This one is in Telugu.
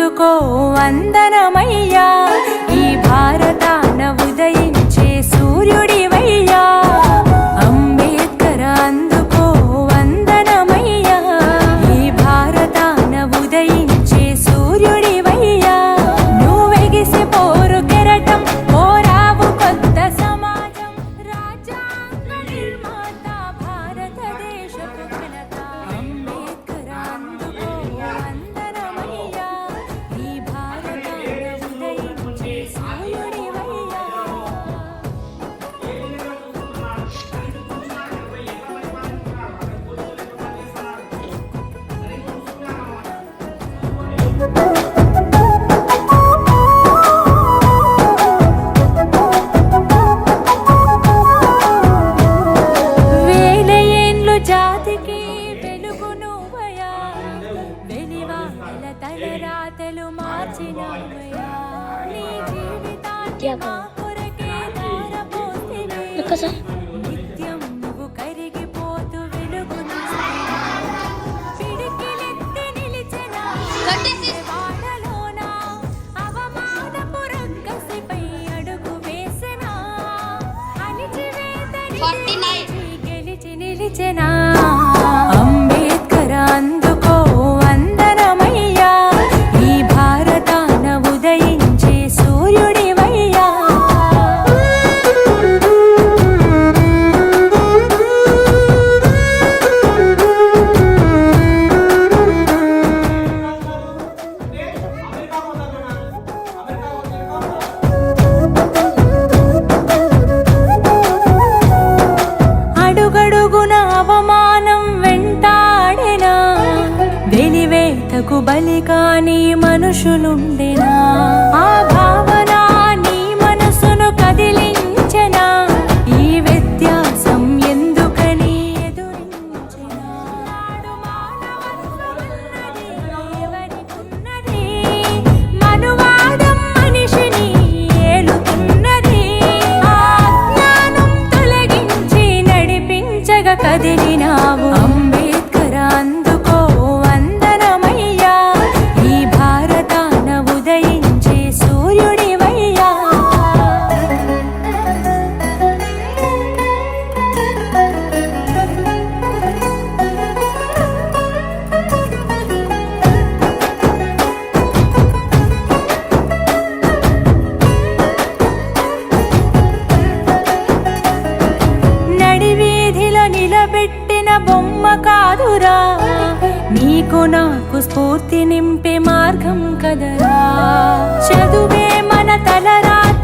అందుకో వందనమయ్యా, ఈ భారతాన ఉదయించే సూర్యుడివయ్యా. అంబేద్కర్ అందుకో వందనమయ్యా, ఈ భారతాన ఉదయించే సూర్యుడివయ్యా. నువ్వెగిసి పోరు కెరటం, పోరావు కొత్త సమాజం, రాజ్యాంగ నిర్మాత భారతదేశపు ఘనత. అంబేద్కర్ అందుకో వందనమయ్యా, ఈ భారతాన ఉదయించే సూర్యుడివయ్యా. వేల ఏండ్లు జాతికి వెలుగు నువ్వయ్యా, వెలివాల తలరాతలు మార్చినవయ్యా. నీ జీవితాన్ని మా కొరకే ధారపోతివే, నిత్యం నువ్వు కరిగిపోతూ వెలుగునిస్తావా. పిడికిలెత్తి నిలిచెనా వాడలోన, అవమానపు రక్కసిపై అడుగు వేసెనా. అణిచివేత గెలిచి నిలిచెనా. అంబేద్కర్ అందుకో వందనమయ్యా, ఈ భారతాన ఉదయించే సూర్యుడివయ్యా. అడుగడుగున అవమానం వెంటాడెనా, వెలివేతకు బలి కాని మనుషులుండెనా. ఆ భావన నీ మనసును కదిలించెనా, ఈ వ్యత్యాసం ఎందుకని ఎదురించెనా. నాడు మానవత్వమన్నది ఎవరికున్నది, మనువాదం మనిషిని ఏలుతున్నది. ఆ అజ్ఞానం తొలగించి నడిపించగ కదిలినావు. అంబేద్కర్ అందుకో వందనమయ్యా, ఈ భారతాన ఉదయించే సూర్యుడివయ్యా. నడివీధిలో నిలబెట్టిన బొమ్మ కాదురా, నీకు నాకు స్ఫూర్తి నింపే మార్గం కదరా. చదువే మన తలరాత